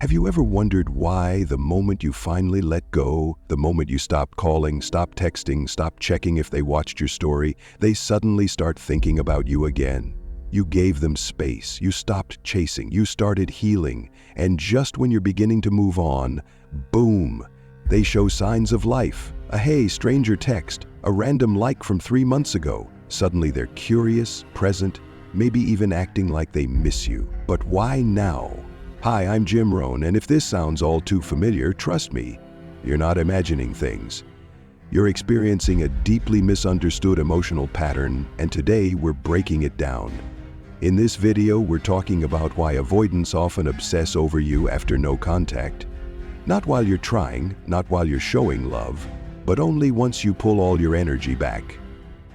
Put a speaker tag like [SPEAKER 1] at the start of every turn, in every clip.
[SPEAKER 1] Have you ever wondered why the moment you finally let go, the moment you stop calling, stop texting, stop checking if they watched your story, they suddenly start thinking about you again? You gave them space, you stopped chasing, you started healing, and just when you're beginning to move on, boom, they show signs of life. A "hey, stranger" text, a random like from 3 months ago. Suddenly they're curious, present, maybe even acting like they miss you. But why now? Hi, I'm Jim Rohn, and if this sounds all too familiar, trust me, you're not imagining things. You're experiencing a deeply misunderstood emotional pattern, and today we're breaking it down. In this video, we're talking about why avoidants often obsess over you after no contact. Not while you're trying, not while you're showing love, but only once you pull all your energy back.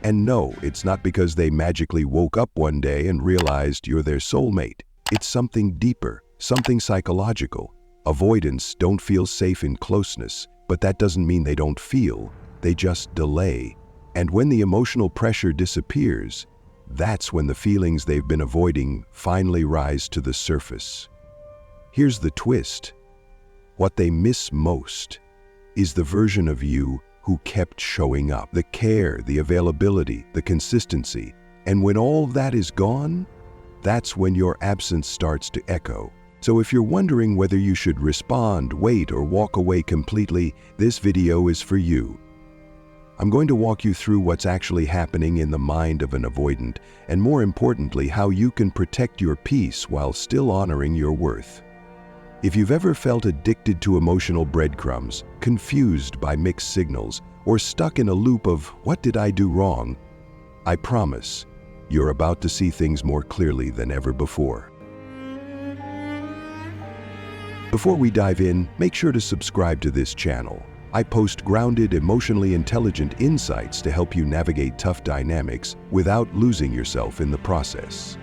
[SPEAKER 1] And no, it's not because they magically woke up one day and realized you're their soulmate. It's something deeper. Something psychological. Avoidants don't feel safe in closeness, but that doesn't mean they don't feel, they just delay. And when the emotional pressure disappears, that's when the feelings they've been avoiding finally rise to the surface. Here's the twist. What they miss most is the version of you who kept showing up. The care, the availability, the consistency. And when all that is gone, that's when your absence starts to echo. So if you're wondering whether you should respond, wait, or walk away completely, this video is for you. I'm going to walk you through what's actually happening in the mind of an avoidant, and more importantly, how you can protect your peace while still honoring your worth. If you've ever felt addicted to emotional breadcrumbs, confused by mixed signals, or stuck in a loop of "what did I do wrong?" I promise, you're about to see things more clearly than ever before. Before we dive in, make sure to subscribe to this channel. I post grounded, emotionally intelligent insights to help you navigate tough dynamics without losing yourself in the process.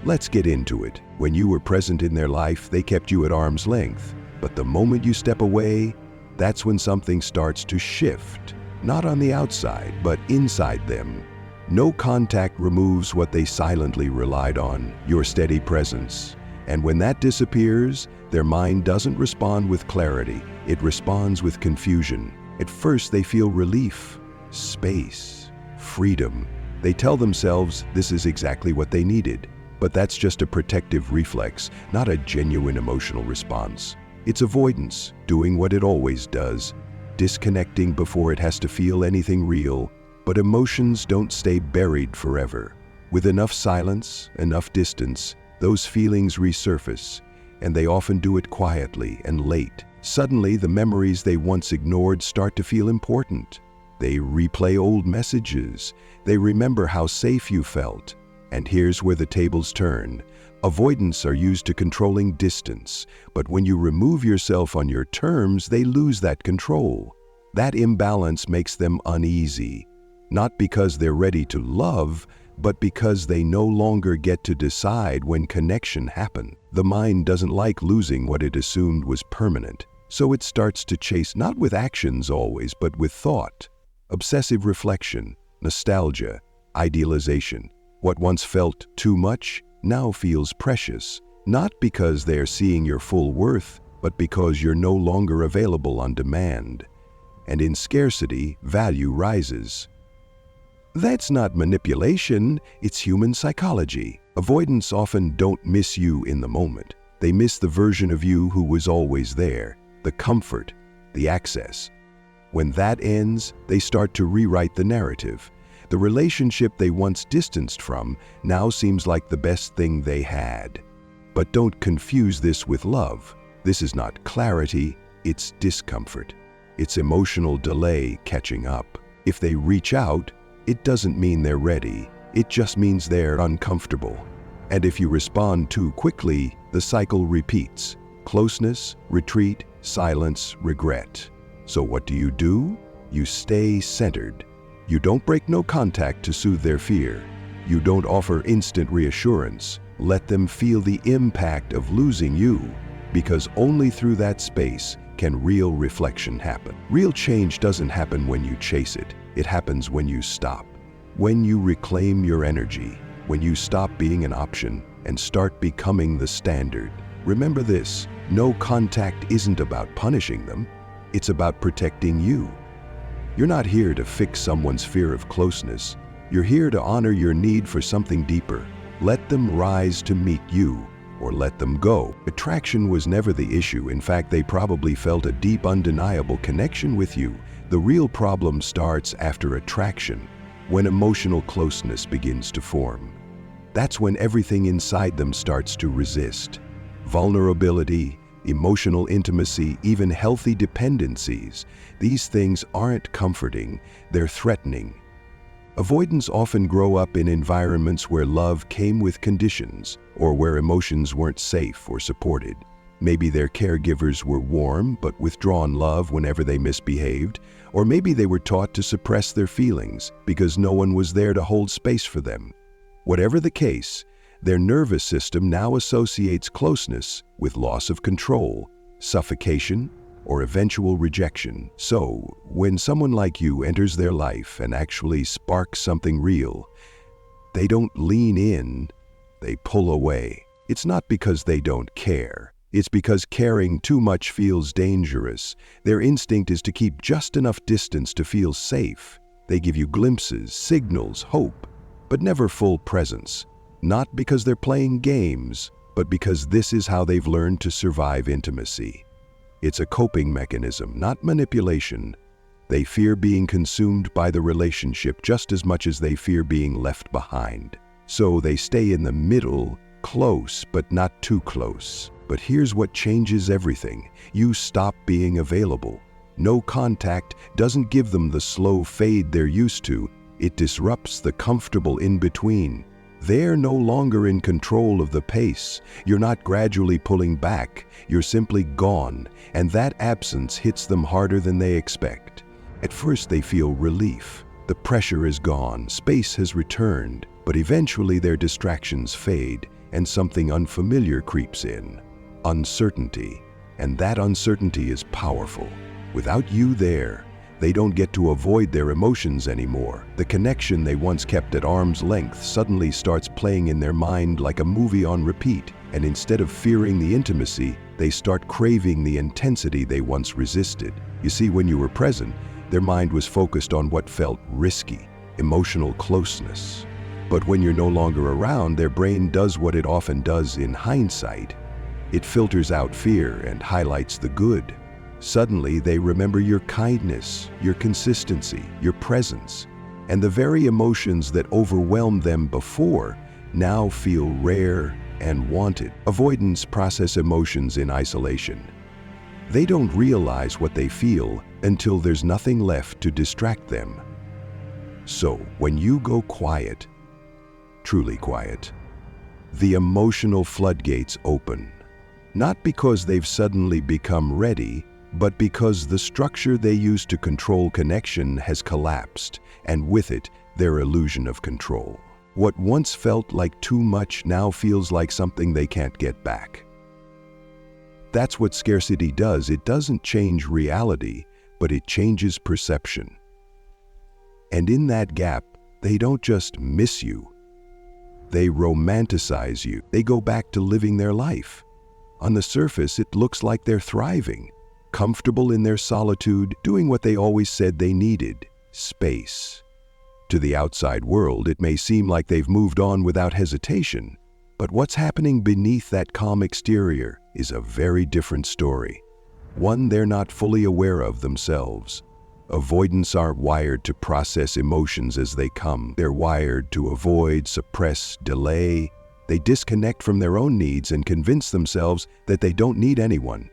[SPEAKER 1] Let's get into it. When you were present in their life, they kept you at arm's length. But the moment you step away, that's when something starts to shift. Not on the outside, but inside them. No contact removes what they silently relied on, your steady presence. And when that disappears, their mind doesn't respond with clarity, it responds with confusion. At first they feel relief, space, freedom. They tell themselves this is exactly what they needed. But that's just a protective reflex, not a genuine emotional response. It's avoidance, doing what it always does, disconnecting before it has to feel anything real. But emotions don't stay buried forever. With enough silence, enough distance, those feelings resurface, and they often do it quietly and late. Suddenly, the memories they once ignored start to feel important. They replay old messages. They remember how safe you felt. And here's where the tables turn. Avoidants are used to controlling distance, but when you remove yourself on your terms, they lose that control. That imbalance makes them uneasy, not because they're ready to love, but because they no longer get to decide when connection happens. The mind doesn't like losing what it assumed was permanent, so it starts to chase not with actions always, but with thought. Obsessive reflection, nostalgia, idealization. What once felt too much now feels precious, not because they're seeing your full worth, but because you're no longer available on demand. And in scarcity, value rises. That's not manipulation, it's human psychology. Avoidants often don't miss you in the moment. They miss the version of you who was always there, the comfort, the access. When that ends, they start to rewrite the narrative. The relationship they once distanced from now seems like the best thing they had. But don't confuse this with love. This is not clarity, it's discomfort. It's emotional delay catching up. If they reach out, it doesn't mean they're ready. It just means they're uncomfortable. And if you respond too quickly, the cycle repeats. Closeness, retreat, silence, regret. So what do? You stay centered. You don't break no contact to soothe their fear. You don't offer instant reassurance. Let them feel the impact of losing you, because only through that space can real reflection happen. Real change doesn't happen when you chase it. It happens when you stop. When you reclaim your energy. When you stop being an option and start becoming the standard. Remember this, No contact isn't about punishing them, it's about protecting you. You're not here to fix someone's fear of closeness. You're here to honor your need for something deeper. Let them rise to meet you, or let them go. Attraction was never the issue. In fact, they probably felt a deep, undeniable connection with you. The real problem starts after attraction, when emotional closeness begins to form. That's when everything inside them starts to resist. Vulnerability, emotional intimacy, even healthy dependencies. These things aren't comforting, they're threatening. Avoidants often grow up in environments where love came with conditions, or where emotions weren't safe or supported. Maybe their caregivers were warm but withdrawn love whenever they misbehaved, or maybe they were taught to suppress their feelings because no one was there to hold space for them. Whatever the case, their nervous system now associates closeness with loss of control, suffocation, or eventual rejection. So, when someone like you enters their life and actually sparks something real, they don't lean in, they pull away. It's not because they don't care. It's because caring too much feels dangerous. Their instinct is to keep just enough distance to feel safe. They give you glimpses, signals, hope, but never full presence. Not because they're playing games, but because this is how they've learned to survive intimacy. It's a coping mechanism, not manipulation. They fear being consumed by the relationship just as much as they fear being left behind. So they stay in the middle, close but not too close. But here's what changes everything. You stop being available. No contact doesn't give them the slow fade they're used to. It disrupts the comfortable in-between. They're no longer in control of the pace. You're not gradually pulling back. You're simply gone, and that absence hits them harder than they expect. At first they feel relief. The pressure is gone, space has returned, but eventually their distractions fade, and something unfamiliar creeps in. Uncertainty. And that uncertainty is powerful. Without you there, they don't get to avoid their emotions anymore. The connection they once kept at arm's length suddenly starts playing in their mind like a movie on repeat, and instead of fearing the intimacy, they start craving the intensity they once resisted. You see, when you were present, their mind was focused on what felt risky, emotional closeness. But when you're no longer around, their brain does what it often does in hindsight. It filters out fear and highlights the good. Suddenly, they remember your kindness, your consistency, your presence, and the very emotions that overwhelmed them before now feel rare and wanted. Avoidants process emotions in isolation. They don't realize what they feel until there's nothing left to distract them. So, when you go quiet, truly quiet, the emotional floodgates open. Not because they've suddenly become ready, but because the structure they used to control connection has collapsed, and with it, their illusion of control. What once felt like too much now feels like something they can't get back. That's what scarcity does. It doesn't change reality, but it changes perception. And in that gap, they don't just miss you. They romanticize you. They go back to living their life. On the surface, it looks like they're thriving, comfortable in their solitude, doing what they always said they needed: space. To the outside world, it may seem like they've moved on without hesitation, but what's happening beneath that calm exterior is a very different story, one they're not fully aware of themselves. Avoidants aren't wired to process emotions as they come. They're wired to avoid, suppress, delay. They disconnect from their own needs and convince themselves that they don't need anyone.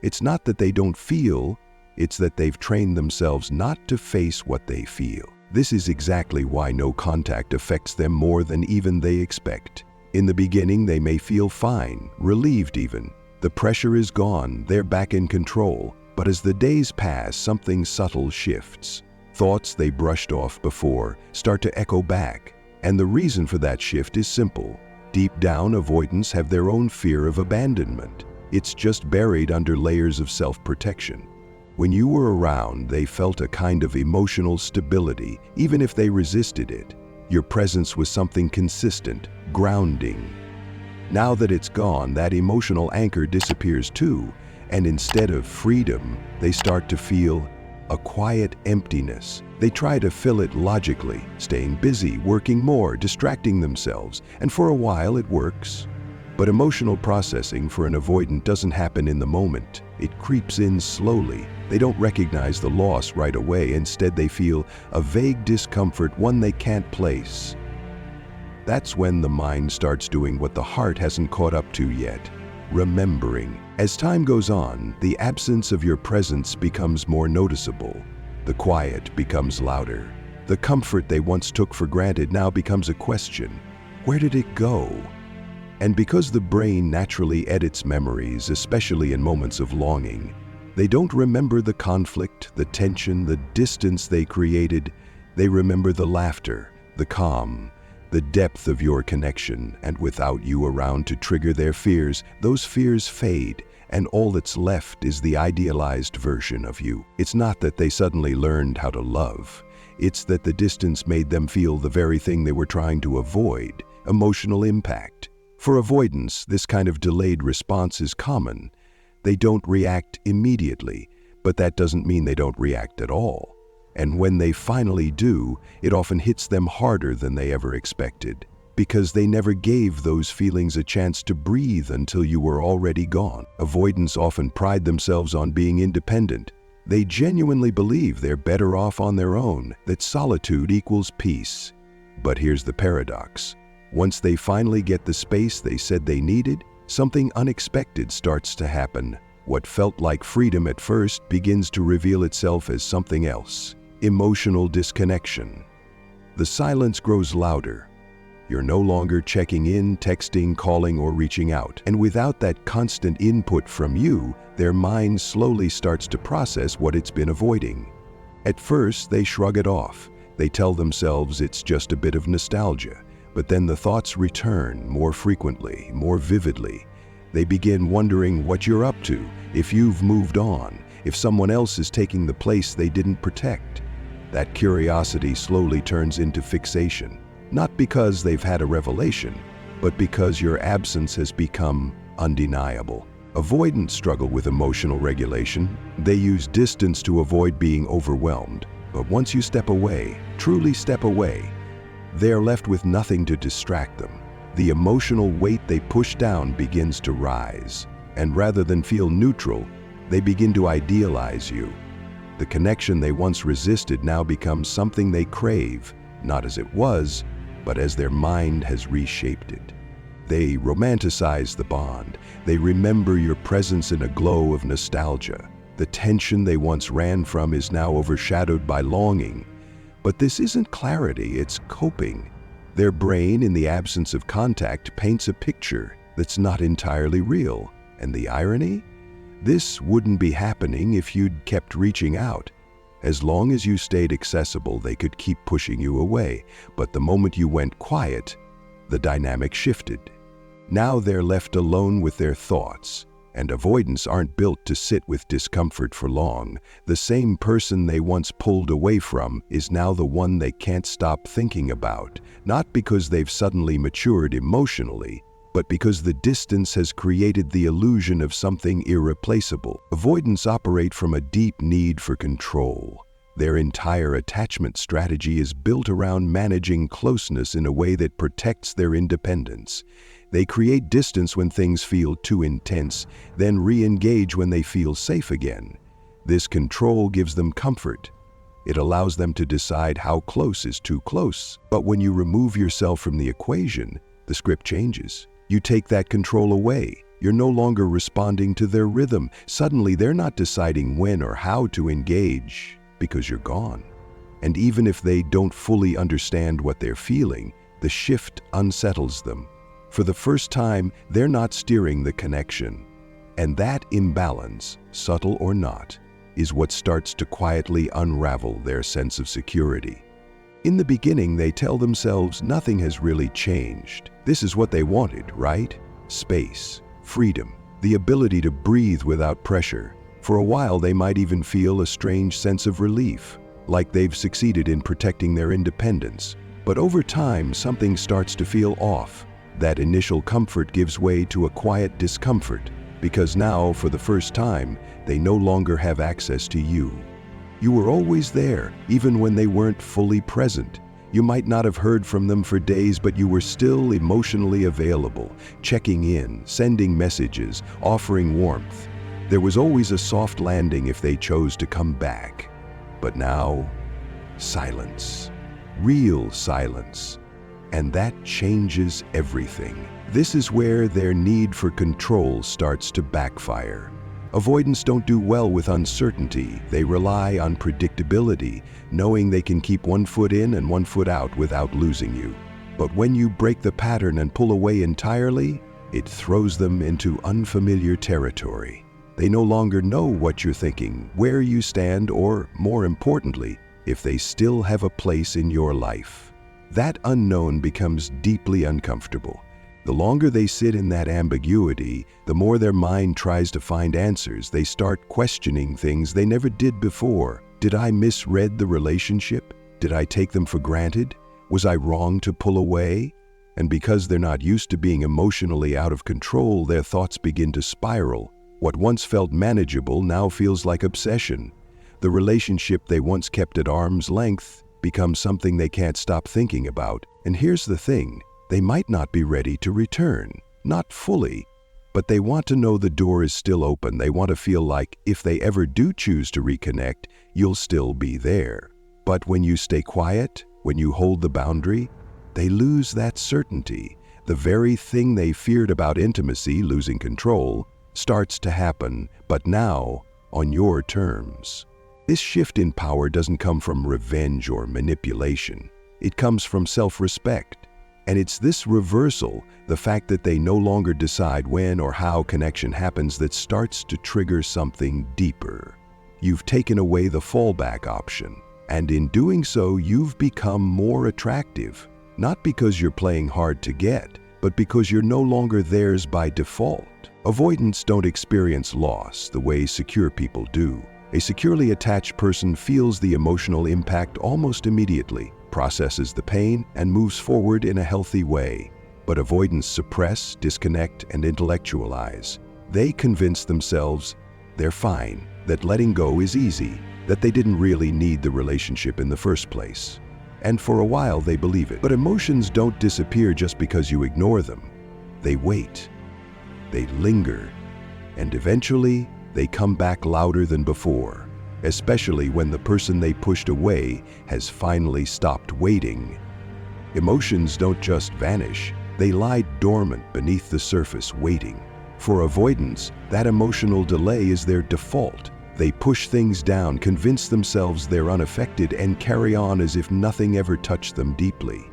[SPEAKER 1] It's not that they don't feel, it's that they've trained themselves not to face what they feel. This is exactly why no contact affects them more than even they expect. In the beginning, they may feel fine, relieved even. The pressure is gone, they're back in control. But as the days pass, something subtle shifts. Thoughts they brushed off before start to echo back. And the reason for that shift is simple. Deep down, avoidants have their own fear of abandonment. It's just buried under layers of self-protection. When you were around, they felt a kind of emotional stability, even if they resisted it. Your presence was something consistent, grounding. Now that it's gone, that emotional anchor disappears too, and instead of freedom, they start to feel a quiet emptiness. They try to fill it logically, staying busy, working more, distracting themselves, and for a while it works. But emotional processing for an avoidant doesn't happen in the moment. It creeps in slowly. They don't recognize the loss right away. Instead, they feel a vague discomfort, one they can't place. That's when the mind starts doing what the heart hasn't caught up to yet, remembering. As time goes on, the absence of your presence becomes more noticeable. The quiet becomes louder. The comfort they once took for granted now becomes a question. Where did it go? And because the brain naturally edits memories, especially in moments of longing, they don't remember the conflict, the tension, the distance they created. They remember the laughter, the calm, the depth of your connection, and without you around to trigger their fears, those fears fade, and all that's left is the idealized version of you. It's not that they suddenly learned how to love. It's that the distance made them feel the very thing they were trying to avoid, emotional impact. For avoidance, this kind of delayed response is common. They don't react immediately, but that doesn't mean they don't react at all. And when they finally do, it often hits them harder than they ever expected, because they never gave those feelings a chance to breathe until you were already gone. Avoidants often pride themselves on being independent. They genuinely believe they're better off on their own, that solitude equals peace. But here's the paradox. Once they finally get the space they said they needed, something unexpected starts to happen. What felt like freedom at first begins to reveal itself as something else. Emotional disconnection. The silence grows louder. You're no longer checking in, texting, calling, or reaching out. And without that constant input from you, their mind slowly starts to process what it's been avoiding. At first, they shrug it off. They tell themselves it's just a bit of nostalgia. But then the thoughts return more frequently, more vividly. They begin wondering what you're up to, if you've moved on, if someone else is taking the place they didn't protect. That curiosity slowly turns into fixation, not because they've had a revelation, but because your absence has become undeniable. Avoidants struggle with emotional regulation. They use distance to avoid being overwhelmed. But once you step away, truly step away, they are left with nothing to distract them. The emotional weight they push down begins to rise, and rather than feel neutral, they begin to idealize you. The connection they once resisted now becomes something they crave, not as it was, but as their mind has reshaped it. They romanticize the bond. They remember your presence in a glow of nostalgia. The tension they once ran from is now overshadowed by longing. But this isn't clarity, it's coping. Their brain, in the absence of contact, paints a picture that's not entirely real. And the irony? This wouldn't be happening if you'd kept reaching out. As long as you stayed accessible, they could keep pushing you away. But the moment you went quiet, the dynamic shifted. Now they're left alone with their thoughts. And avoidants aren't built to sit with discomfort for long. The same person they once pulled away from is now the one they can't stop thinking about, not because they've suddenly matured emotionally, but because the distance has created the illusion of something irreplaceable. Avoidants operate from a deep need for control. Their entire attachment strategy is built around managing closeness in a way that protects their independence. They create distance when things feel too intense, then re-engage when they feel safe again. This control gives them comfort. It allows them to decide how close is too close. But when you remove yourself from the equation, the script changes. You take that control away. You're no longer responding to their rhythm. Suddenly, they're not deciding when or how to engage because you're gone. And even if they don't fully understand what they're feeling, the shift unsettles them. For the first time, they're not steering the connection. And that imbalance, subtle or not, is what starts to quietly unravel their sense of security. In the beginning, they tell themselves nothing has really changed. This is what they wanted, right? Space, freedom, the ability to breathe without pressure. For a while, they might even feel a strange sense of relief, like they've succeeded in protecting their independence. But over time, something starts to feel off. That initial comfort gives way to a quiet discomfort, because now, for the first time, they no longer have access to you. You were always there, even when they weren't fully present. You might not have heard from them for days, but you were still emotionally available, checking in, sending messages, offering warmth. There was always a soft landing if they chose to come back. But now, silence. Real silence. And that changes everything. This is where their need for control starts to backfire. Avoidants don't do well with uncertainty. They rely on predictability, knowing they can keep one foot in and one foot out without losing you. But when you break the pattern and pull away entirely, it throws them into unfamiliar territory. They no longer know what you're thinking, where you stand, or, more importantly, if they still have a place in your life. That unknown becomes deeply uncomfortable. The longer they sit in that ambiguity, the more their mind tries to find answers. They start questioning things they never did before. Did I misread the relationship? Did I take them for granted? Was I wrong to pull away? And because they're not used to being emotionally out of control, their thoughts begin to spiral. What once felt manageable now feels like obsession. The relationship they once kept at arm's length becomes something they can't stop thinking about. And here's the thing. They might not be ready to return, not fully, but they want to know the door is still open. They want to feel like if they ever do choose to reconnect, you'll still be there. But when you stay quiet, when you hold the boundary, they lose that certainty. The very thing they feared about intimacy, losing control, starts to happen, but now on your terms. This shift in power doesn't come from revenge or manipulation. It comes from self-respect. And it's this reversal, the fact that they no longer decide when or how connection happens, that starts to trigger something deeper. You've taken away the fallback option, and in doing so, you've become more attractive, not because you're playing hard to get, but because you're no longer theirs by default. Avoidants don't experience loss the way secure people do. A securely attached person feels the emotional impact almost immediately, processes the pain, and moves forward in a healthy way. But avoidants suppress, disconnect, and intellectualize. They convince themselves they're fine, that letting go is easy, that they didn't really need the relationship in the first place. And for a while they believe it. But emotions don't disappear just because you ignore them. They wait. They linger. And eventually, they come back louder than before. Especially when the person they pushed away has finally stopped waiting. Emotions don't just vanish, they lie dormant beneath the surface waiting. For avoidants, that emotional delay is their default. They push things down, convince themselves they're unaffected, and carry on as if nothing ever touched them deeply.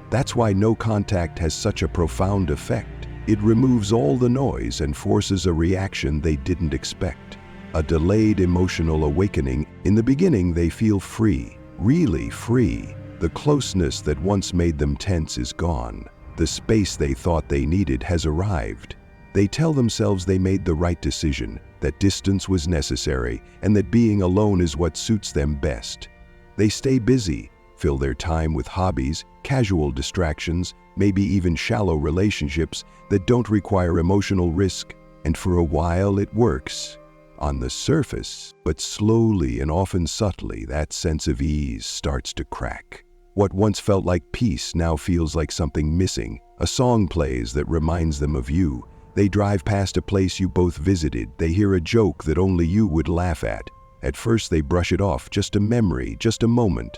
[SPEAKER 1] That's why no contact has such a profound effect. It removes all the noise and forces a reaction they didn't expect. A delayed emotional awakening. In the beginning, they feel free, really free. The closeness that once made them tense is gone. The space they thought they needed has arrived. They tell themselves they made the right decision, that distance was necessary, and that being alone is what suits them best. They stay busy, fill their time with hobbies, casual distractions, maybe even shallow relationships that don't require emotional risk, and for a while it works. On the surface, but slowly and often subtly, that sense of ease starts to crack. What once felt like peace now feels like something missing. A song plays that reminds them of you. They drive past a place you both visited. They hear a joke that only you would laugh at. At first they brush it off, just a memory, just a moment.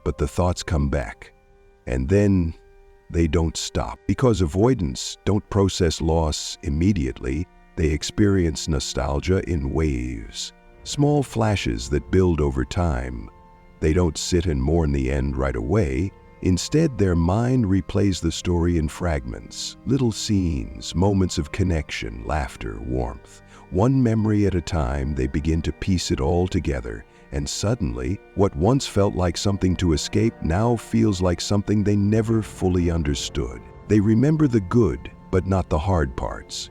[SPEAKER 1] But the thoughts come back. And then they don't stop. Because avoidants don't process loss immediately, they experience nostalgia in waves, small flashes that build over time. They don't sit and mourn the end right away. Instead, their mind replays the story in fragments, little scenes, moments of connection, laughter, warmth. One memory at a time, they begin to piece it all together, and suddenly, what once felt like something to escape now feels like something they never fully understood. They remember the good, but not the hard parts.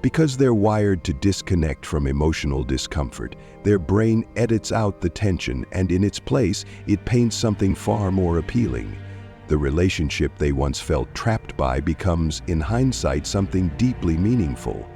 [SPEAKER 1] Because they're wired to disconnect from emotional discomfort, their brain edits out the tension, and in its place, it paints something far more appealing. The relationship they once felt trapped by becomes, in hindsight, something deeply meaningful.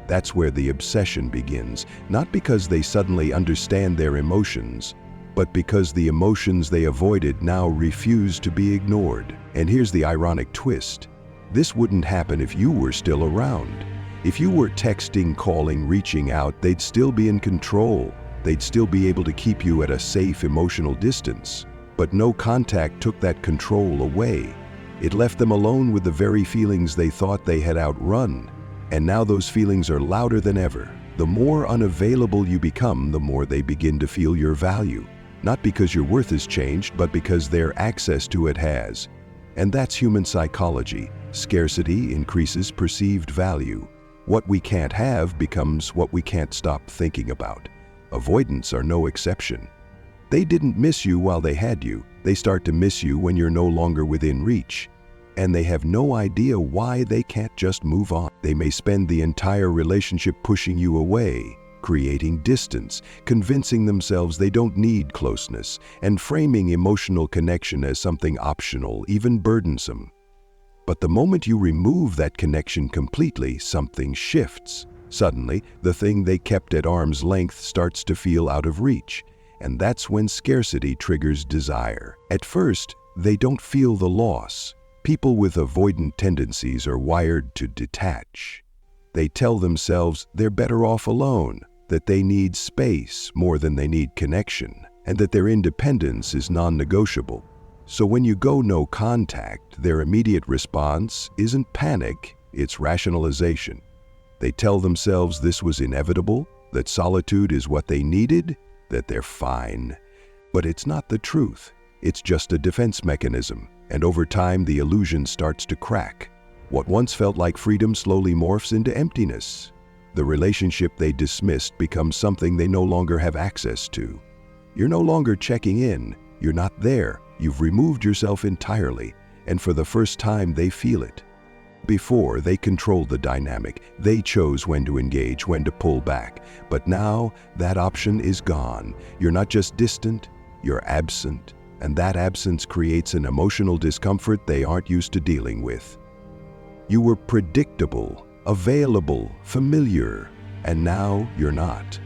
[SPEAKER 1] That's where the obsession begins, not because they suddenly understand their emotions, but because the emotions they avoided now refuse to be ignored. And here's the ironic twist. This wouldn't happen if you were still around. If you were texting, calling, reaching out, they'd still be in control. They'd still be able to keep you at a safe emotional distance. But no contact took that control away. It left them alone with the very feelings they thought they had outrun. And now those feelings are louder than ever. The more unavailable you become, the more they begin to feel your value. Not because your worth has changed, but because their access to it has. And that's human psychology. Scarcity increases perceived value. What we can't have becomes what we can't stop thinking about. Avoidants are no exception. They didn't miss you while they had you. They start to miss you when you're no longer within reach. And they have no idea why they can't just move on. They may spend the entire relationship pushing you away, creating distance, convincing themselves they don't need closeness, and framing emotional connection as something optional, even burdensome. But the moment you remove that connection completely, something shifts. Suddenly, the thing they kept at arm's length starts to feel out of reach. And that's when scarcity triggers desire. At first, they don't feel the loss. People with avoidant tendencies are wired to detach. They tell themselves they're better off alone, that they need space more than they need connection, and that their independence is non-negotiable. So when you go no contact, their immediate response isn't panic, it's rationalization. They tell themselves this was inevitable, that solitude is what they needed, that they're fine. But it's not the truth. It's just a defense mechanism, and over time the illusion starts to crack. What once felt like freedom slowly morphs into emptiness. The relationship they dismissed becomes something they no longer have access to. You're no longer checking in. You're not there. You've removed yourself entirely, and for the first time they feel it. Before, they controlled the dynamic. They chose when to engage, when to pull back. But now, that option is gone. You're not just distant, you're absent. And that absence creates an emotional discomfort they aren't used to dealing with. You were predictable, available, familiar, and now you're not.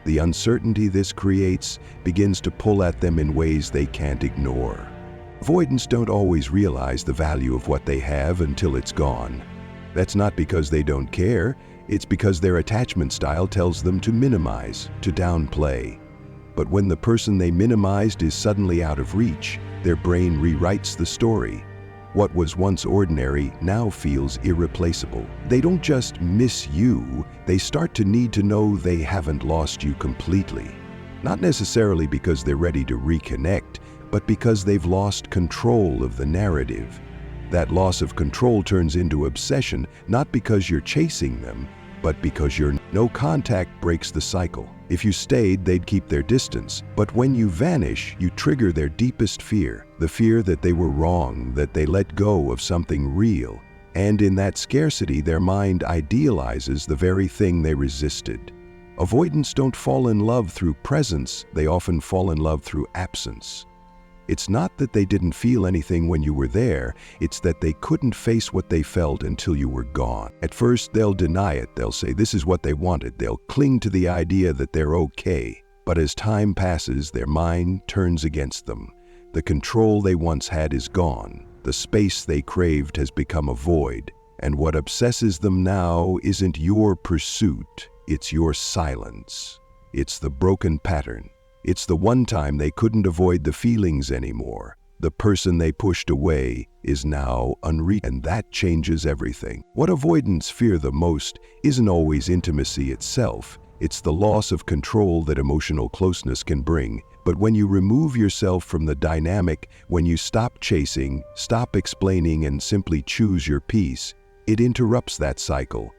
[SPEAKER 1] The uncertainty this creates begins to pull at them in ways they can't ignore. Avoidants don't always realize the value of what they have until it's gone. That's not because they don't care, it's because their attachment style tells them to minimize, to downplay. But when the person they minimized is suddenly out of reach, their brain rewrites the story. What was once ordinary now feels irreplaceable. They don't just miss you, they start to need to know they haven't lost you completely. Not necessarily because they're ready to reconnect, but because they've lost control of the narrative. That loss of control turns into obsession, not because you're chasing them, but because your no contact breaks the cycle. If you stayed, they'd keep their distance. But when you vanish, you trigger their deepest fear, the fear that they were wrong, that they let go of something real. And in that scarcity, their mind idealizes the very thing they resisted. Avoidants don't fall in love through presence, they often fall in love through absence. It's not that they didn't feel anything when you were there, it's that they couldn't face what they felt until you were gone. At first, they'll deny it, they'll say this is what they wanted, they'll cling to the idea that they're okay. But as time passes, their mind turns against them. The control they once had is gone. The space they craved has become a void. And what obsesses them now isn't your pursuit, it's your silence. It's the broken pattern. It's the one time they couldn't avoid the feelings anymore. The person they pushed away is now unreached, and that changes everything. What avoidants fear the most isn't always intimacy itself. It's the loss of control that emotional closeness can bring. But when you remove yourself from the dynamic, when you stop chasing, stop explaining, and simply choose your peace, it interrupts that cycle.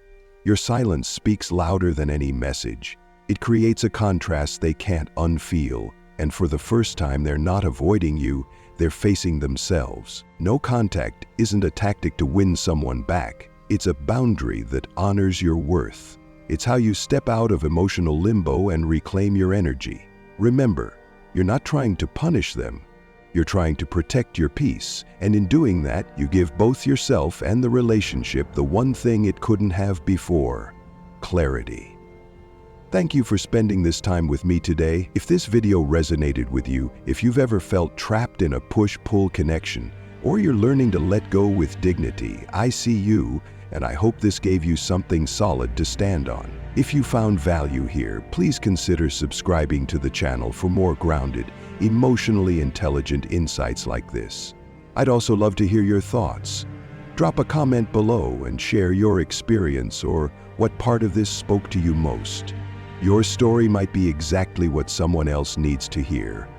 [SPEAKER 1] Your silence speaks louder than any message. It creates a contrast they can't unfeel, and for the first time they're not avoiding you, they're facing themselves. No contact isn't a tactic to win someone back. It's a boundary that honors your worth. It's how you step out of emotional limbo and reclaim your energy. Remember, you're not trying to punish them. You're trying to protect your peace, and in doing that, you give both yourself and the relationship the one thing it couldn't have before: clarity. Thank you for spending this time with me today. If this video resonated with you, if you've ever felt trapped in a push-pull connection, or you're learning to let go with dignity, I see you, and I hope this gave you something solid to stand on. If you found value here, please consider subscribing to the channel for more grounded, emotionally intelligent insights like this. I'd also love to hear your thoughts. Drop a comment below and share your experience or what part of this spoke to you most. Your story might be exactly what someone else needs to hear.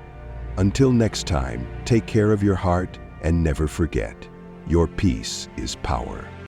[SPEAKER 1] Until next time, take care of your heart and never forget, your peace is power.